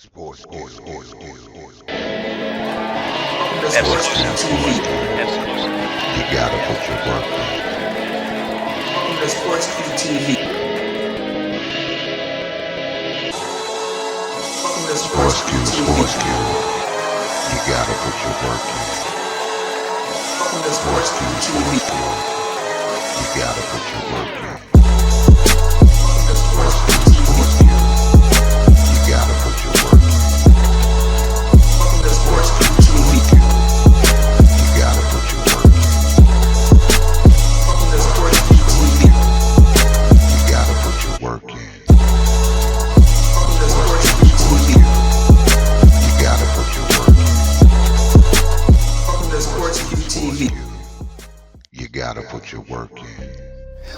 Sportsqube Exclusive. You gotta put your work in. Offical Sportsqube Tv. Offical Sportsqube Tv. You gotta put your work in. Offical Sportsqube TV. You gotta put your work in. Offical Sportsqube TV. You gotta put your work in. Offical Sportsqube TV. You gotta put your work in. Offical Sportsqube TV. You gotta put your work in. Offical Sportsqube TV. You gotta put your work in. Offical Sportsqube TV. You gotta put your work in.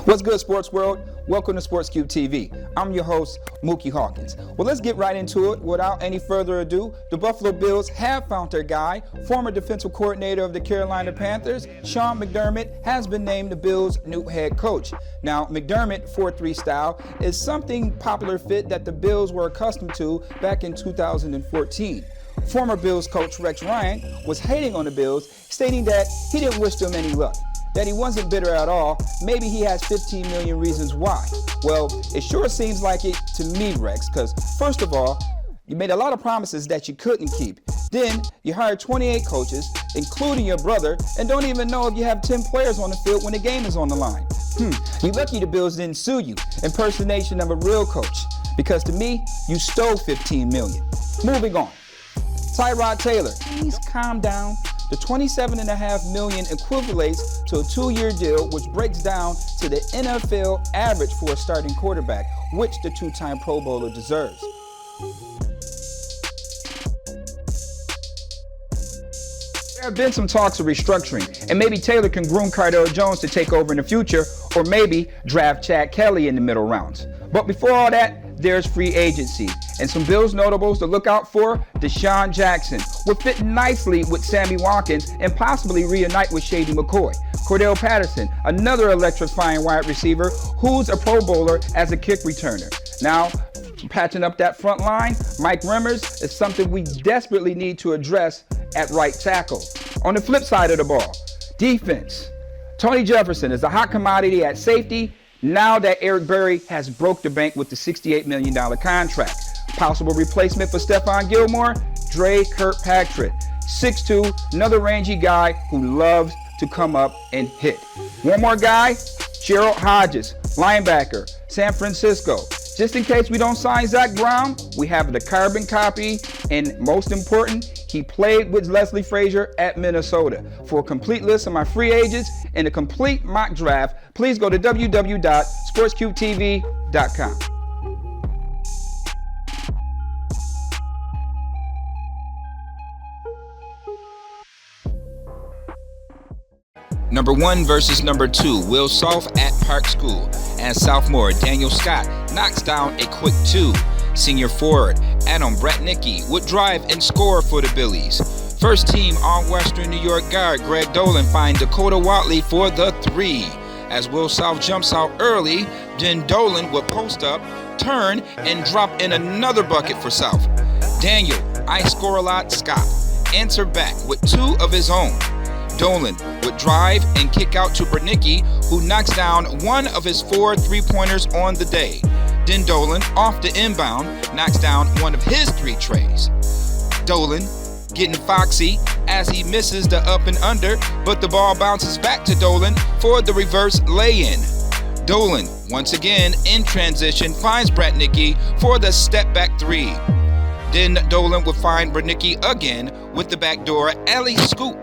What's good, sports world? Welcome to Sportsqube TV. I'm your host, Mookie Hawkins. Well, let's get right into it. Without any further ado, the Buffalo Bills have found their guy. Former defensive coordinator of the Carolina Panthers, Sean McDermott, has been named the Bills' new head coach. Now, McDermott 4-3 style is something popular fit that the Bills were accustomed to back in 2014. Former Bills coach Rex Ryan was hating on the Bills, stating that he didn't wish them any luck, that he wasn't bitter at all. Maybe he has 15 million reasons why. Well, it sure seems like it to me, Rex, because first of all, you made a lot of promises that you couldn't keep. Then you hired 28 coaches, including your brother, and don't even know if you have 10 players on the field when the game is on the line. You're lucky the Bills didn't sue you, impersonation of a real coach, because to me, you stole 15 million. Moving on. Tyrod Taylor, please calm down. The $27.5 million equivalates to a 2-year deal, which breaks down to the NFL average for a starting quarterback, which the two-time Pro Bowler deserves. There have been some talks of restructuring, and maybe Taylor can groom Cardell Jones to take over in the future, or maybe draft Chad Kelly in the middle rounds. But before all that, there's free agency, and some Bills notables to look out for. Deshaun Jackson would fit nicely with Sammy Watkins and possibly reunite with Shady McCoy. Cordell Patterson, another electrifying wide receiver who's a Pro Bowler as a kick returner. Now, patching up that front line, Mike Remmers is something we desperately need to address at right tackle. On the flip side of the ball, defense. Tony Jefferson is a hot commodity at safety, now that Eric Berry has broke the bank with the $68 million contract. Possible replacement for Stephon Gilmore, Dre Kirkpatrick. 6'2", another rangy guy who loves to come up and hit. One more guy, Gerald Hodges, linebacker, San Francisco. Just in case we don't sign Zach Brown, we have the carbon copy, and most important, he played with Leslie Frazier at Minnesota. For a complete list of my free agents and a complete mock draft, please go to www.sportsqubetv.com. Number 1 versus number 2, Will Self at Park School. And sophomore Daniel Scott knocks down a quick 2. Senior forward Adam Bratnicki would drive and score for the Billies. First team on Western New York guard Greg Dolan finds Dakota Watley for the 3. As Will Self jumps out early, then Dolan would post up, turn, and drop in another bucket for South. Daniel, I score a lot, Scott, answer back with 2 of his own. Dolan would drive and kick out to Bratnicki, who knocks down 1 of his 4 3-pointers on the day. Then Dolan, off the inbound, knocks down 1 of his 3 trays. Dolan getting foxy as he misses the up and under, but the ball bounces back to Dolan for the reverse lay-in. Dolan, once again in transition, finds Bratnicki for the step-back 3. Then Dolan would find Bratnicki again with the backdoor alley scoop.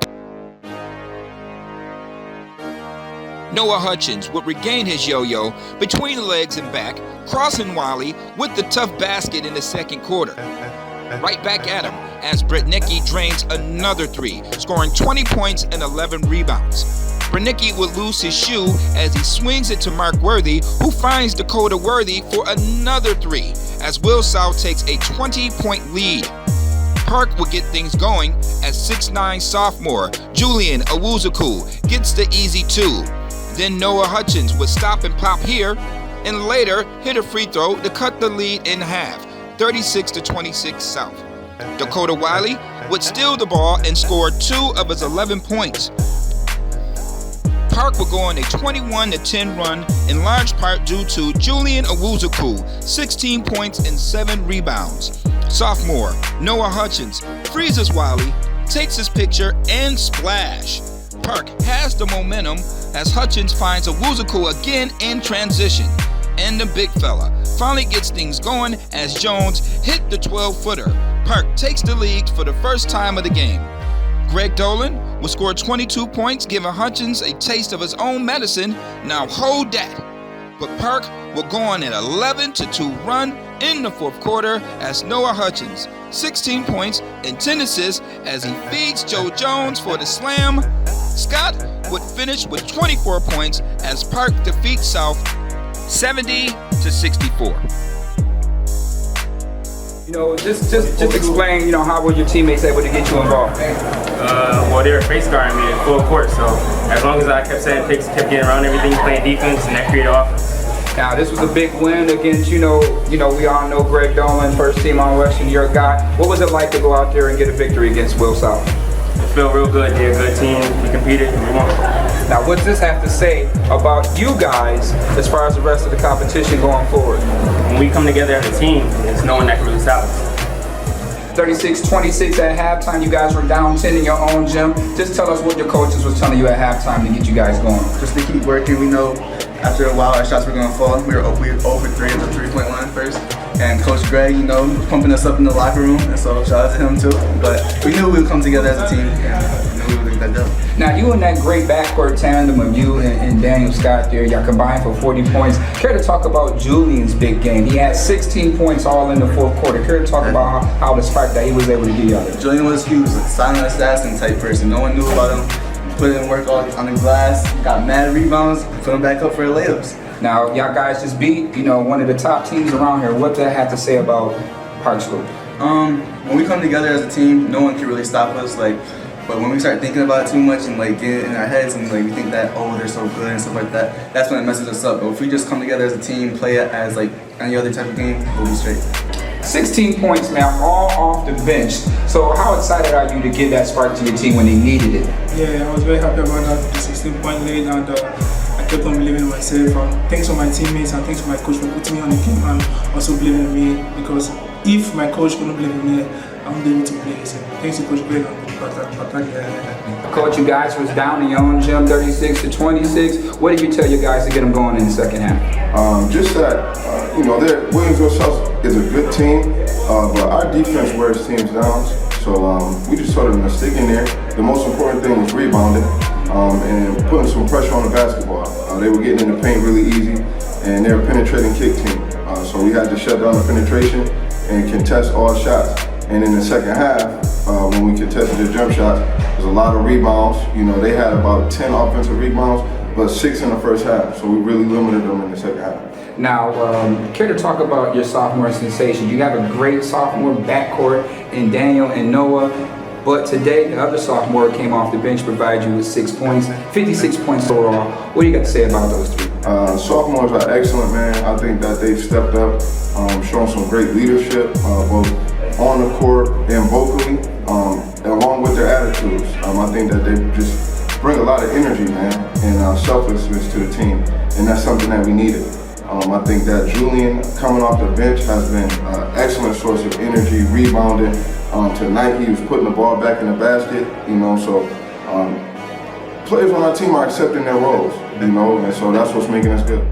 Noah Hutchins would regain his yo-yo between the legs and back, crossing Wally with the tough basket in the second quarter. Right back at him as Bratnicki drains another 3, scoring 20 points and 11 rebounds. Bratnicki would lose his shoe as he swings it to Mark Worthy, who finds Dakota Worthy for another 3, as Will South takes a 20-point lead. Park would get things going as 6'9" sophomore Julian Awuzuku gets the easy 2. Then Noah Hutchins would stop and pop here, and later hit a free throw to cut the lead in half. 36-26 South. Dakota Wiley would steal the ball and score 2 of his 11 points. Park would go on a 21-10 run, in large part due to Julian Owuzuku, 16 points and 7 rebounds. Sophomore Noah Hutchins freezes Wiley, takes his picture, and splash. Park has the momentum as Hutchins finds Owuzuku again in transition. And the big fella finally gets things going as Jones hit the 12-footer. Park takes the lead for the first time of the game. Greg Dolan will score 22 points, giving Hutchins a taste of his own medicine. Now hold that. But Park will go on an 11-2 run in the fourth quarter as Noah Hutchins, 16 points and 10 assists as he feeds Joe Jones for the slam. Scott would finish with 24 points as Park defeats South 70-64. Just explain, how were your teammates able to get you involved? Well, they were face guarding me at full court, so as long as I kept setting picks, kept getting around everything, playing defense, and that created offense. Now, this was a big win against, we all know Greg Dolan, first team on Western New York guy. What was it like to go out there and get a victory against Will South? It felt real good. They're a good team. We competed and we won. Now, what does this have to say about you guys as far as the rest of the competition going forward? When we come together as a team, there's no one that can really stop us. 36-26 at halftime. You guys were down 10 in your own gym. Just tell us what your coaches was telling you at halftime to get you guys going. Just to keep working. We know after a while our shots were going to fall. We were over 3 at the three-point line first. And Coach Greg, was pumping us up in the locker room. And so shout out to him too. But we knew we would come together as a team. And we would get that done. Now, you and that great backcourt tandem of you and Daniel Scott there, y'all combined for 40 points. Care to talk about Julian's big game? He had 16 points all in the fourth quarter. Care to talk about how the spark that he was able to give y'all? Julian was huge, a silent assassin type person. No one knew about him. Put in work on the glass, got mad rebounds, put him back up for the layups. Now, y'all guys just beat, one of the top teams around here. What does that have to say about Park School? When we come together as a team, no one can really stop us. But when we start thinking about it too much and get in our heads and we think that they're so good and stuff like that, that's when it messes us up. But if we just come together as a team, play it as any other type of game, we'll be straight. 16 points now, all off the bench. So how excited are you to give that spark to your team when they needed it? Yeah, I was very happy about that, the 16-point lead, and I kept on believing in myself. Thanks to my teammates and thanks to my coach for putting me on the game and also believing in me, because if my coach couldn't believe in me, I wouldn't be able to play. So thanks to Coach Greg and Coach, you guys was down in your own gym 36-26. What did you tell you guys to get them going in the second half? Just that, Williamsville South is a good team, but our defense wears teams down. So we just told them to stick in there. The most important thing was rebounding and putting some pressure on the basketball. They were getting in the paint really easy, and they're a penetrating kick team. So we had to shut down the penetration and contest all shots. And in the second half, when we contested their jump shots, there's a lot of rebounds. They had about 10 offensive rebounds, but 6 in the first half. So we really limited them in the second half. Now, care to talk about your sophomore sensation? You have a great sophomore backcourt in Daniel and Noah, but today the other sophomore came off the bench, provided you with 6 points, 56 points overall. What do you got to say about those three? Sophomores are excellent, man. I think that they've stepped up, shown some great leadership, both on the court and vocally, along with their attitudes. I think that they just bring a lot of energy, man, and selflessness to the team, and that's something that we needed. I think that Julian, coming off the bench, has been an excellent source of energy, rebounding. Tonight he was putting the ball back in the basket, so players on our team are accepting their roles, and so that's what's making us good.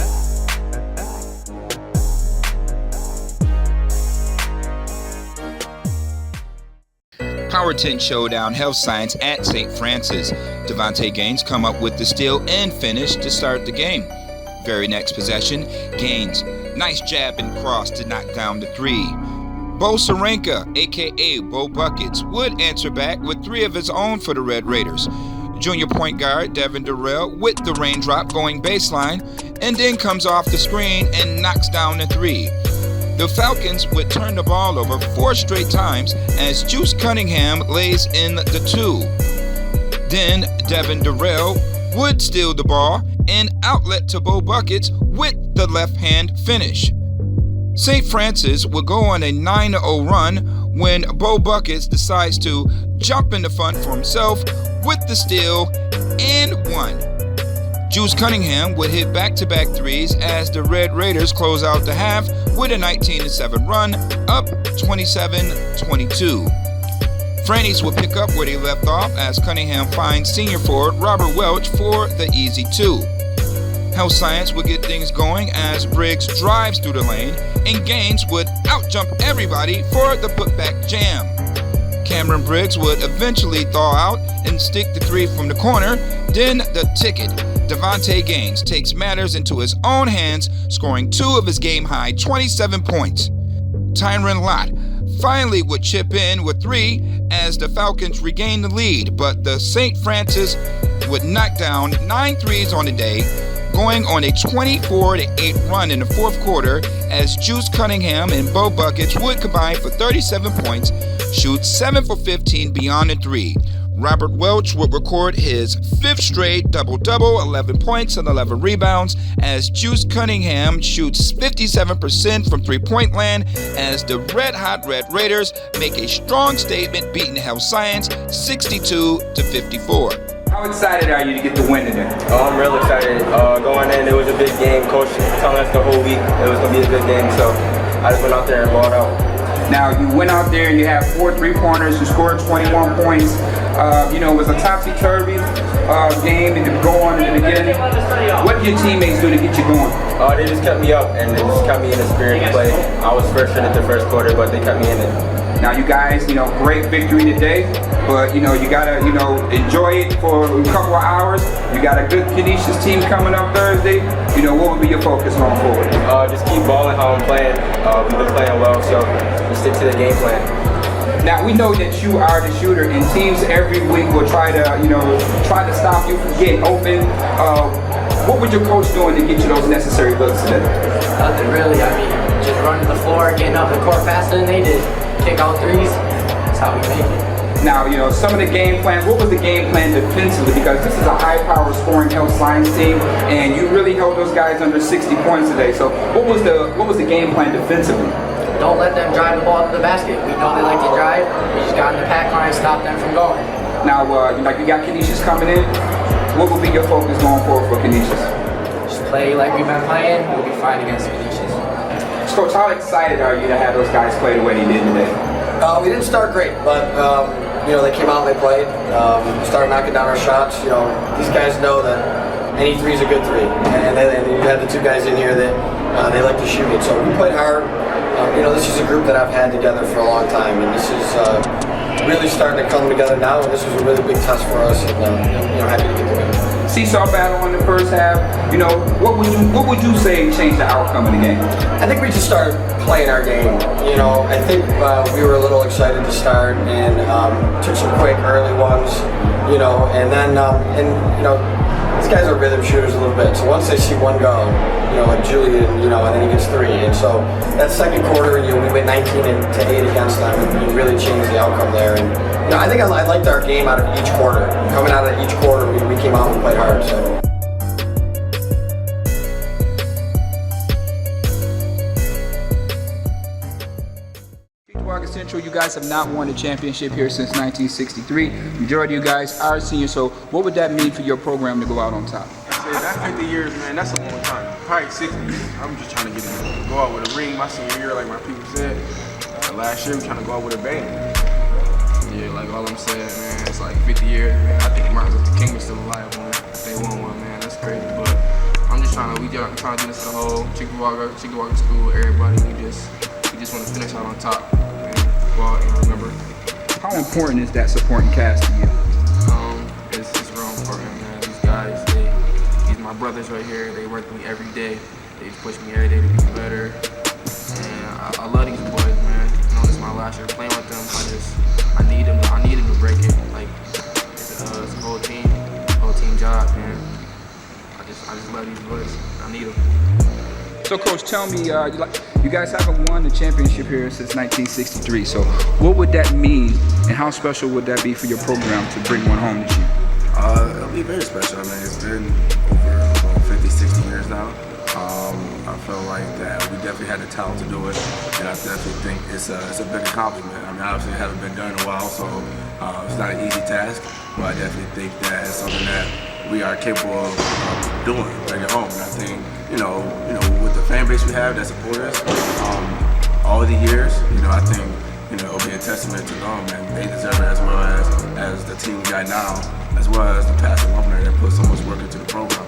Power 10 Showdown Health Science at St. Francis. Devontae Gaines come up with the steal and finish to start the game. Very next possession, Gaines, nice jab and cross to knock down the three. Bo Sarenka, aka Bo Buckets, would answer back with 3 of his own for the Red Raiders. Junior point guard Devin Durrell with the raindrop going baseline, and then comes off the screen and knocks down the 3. The Falcons would turn the ball over 4 straight times as Juice Cunningham lays in the 2. Then Devin Durrell would steal the ball and outlet to Bo Buckets with the left hand finish. St. Francis would go on a 9-0 run when Bo Buckets decides to jump in the front for himself with the steal and one. Juice Cunningham would hit back-to-back threes as the Red Raiders close out the half with a 19-7 run, up 27-22. Frannies would pick up where they left off as Cunningham finds senior forward Robert Welch for the easy two. Health Science would get things going as Briggs drives through the lane and Gaines would outjump everybody for the putback jam. Cameron Briggs would eventually thaw out and stick the three from the corner. Then the ticket, Devontae Gaines, takes matters into his own hands, scoring 2 of his game-high 27 points. Tyron Lott finally would chip in with 3 as the Falcons regained the lead, but the St. Francis would knock down 9 threes on the day, going on a 24-8 run in the fourth quarter as Juice Cunningham and Bo Buckets would combine for 37 points, shoot 7 for 15 beyond the 3. Robert Welch would record his 5th straight double-double, 11 points and 11 rebounds, as Juice Cunningham shoots 57% from three-point land as the red-hot Red Raiders make a strong statement beating Health Science 62-54. How excited are you to get the win today? Oh, I'm real excited. Going in, it was a big game. Coach telling us the whole week it was going to be a good game, so I just went out there and balled out. Now, you went out there and you had 4 3-pointers, you scored 21 points. It was a topsy-turvy game and to go on in the beginning. What did your teammates do to get you going? They just kept me up and they just kept me in the spirit to play. I was frustrated the first quarter, but they kept me in it. Now, you guys, great victory today, but, you gotta, enjoy it for a couple of hours. You got a good Canisius team coming up Thursday. What would be your focus going forward? Just keep balling how I'm playing. We've been playing well, so just stick to the game plan. Now, we know that you are the shooter, and teams every week will try to stop you from getting open. What was your coach doing to get you those necessary looks today? Nothing really. Just running the floor, getting up the court faster than they did. Kick out threes. That's how we make it. Now, some of the game plans, what was the game plan defensively? Because this is a high-power scoring Health Science team, and you really held those guys under 60 points today. So what was the game plan defensively? Don't let them drive the ball to the basket. We know they like to drive. We just got in the pack line and stop them from going. Now, you got Canisius coming in. What will be your focus going forward for Canisius? Just play like we've been playing. We'll be fine against Canisius. Coach, how excited are you to have those guys play the way they did today? We didn't start great, but they came out and they played. Started knocking down our shots. These guys know that any three is a good three, and you have the 2 guys in here that they like to shoot it. So we played hard. This is a group that I've had together for a long time, and this is really starting to come together now. And this was a really big test for us, and happy to get the win. Seesaw battle in the first half. What would you say changed the outcome of the game? I think we just started playing our game. I think we were a little excited to start and took some quick early ones. And then these guys are rhythm shooters a little bit. So once they see one go, like Julian, and then he gets 3. And so that second quarter, we went 19-8 against them, and really changed the outcome there. And I think I liked our game out of each quarter. Coming out of each quarter, we came out and played hard. So. Central, you guys have not won a championship here since 1963. Majority of you guys are seniors, so what would that mean for your program to go out on top? That 50 years, man, that's a long time. Probably 60 years. I'm just trying to go out with a ring my senior year, like my people said. Last year, we're trying to go out with a bang. Yeah, like all I'm saying, man, it's like 50 years, man. I think Martin Luther King was still alive when they won one, man. That's crazy, but I'm just trying to do this to the whole Chickawaga school, everybody. We just want to finish out on top. And remember. How important is that supporting cast to you? It's real important, man. These guys, these my brothers right here. They work with me every day. They push me every day to be better. And I love these boys, man. This is my last year playing with them. I need them to break it. Like it's a whole team job, man. I just love these boys. I need them. So, Coach, tell me, you guys haven't won the championship here since 1963. So, what would that mean, and how special would that be for your program to bring one home this year? It'll be very special. It's been over 50, 60 years now. I feel like that we definitely had the talent to do it, and I definitely think it's a big accomplishment. I mean, obviously it hasn't been done in a while, so it's not an easy task, but I definitely think that it's something that we are capable of doing right at home. And I think, you know, with the fan base we have that support us all the years, I think, it'll be a testament to them, and they deserve it as well as the team we got now, as well as the past alumni that put so much work into the program.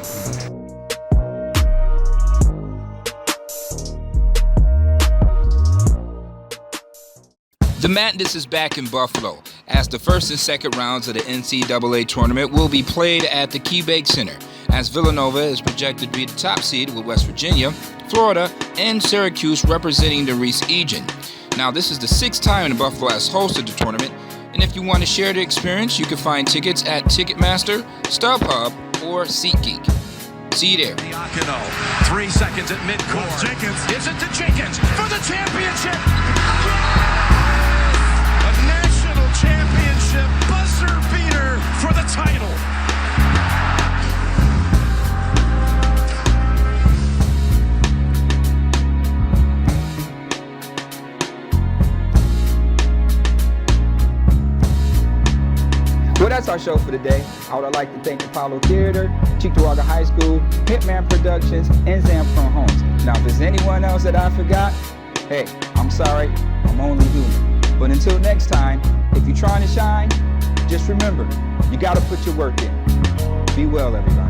The Madness is back in Buffalo, as the first and second rounds of the NCAA tournament will be played at the KeyBank Center, as Villanova is projected to be the top seed with West Virginia, Florida, and Syracuse representing the Reese Region. Now, this is the 6th time Buffalo has hosted the tournament, and if you want to share the experience, you can find tickets at Ticketmaster, StubHub, or SeatGeek. See you there. 3 seconds at midcourt. Jenkins. Gives it to Jenkins for the championship. A national championship buzzer beater for the title. Well, that's our show for today. I would like to thank Apollo Theater, Cheektowaga High School, Hitman Productions, and Zamfron Homes. Now, if there's anyone else that I forgot, hey, I'm sorry, I'm only human. But until next time, if you're trying to shine, just remember, you gotta put your work in. Be well, everybody.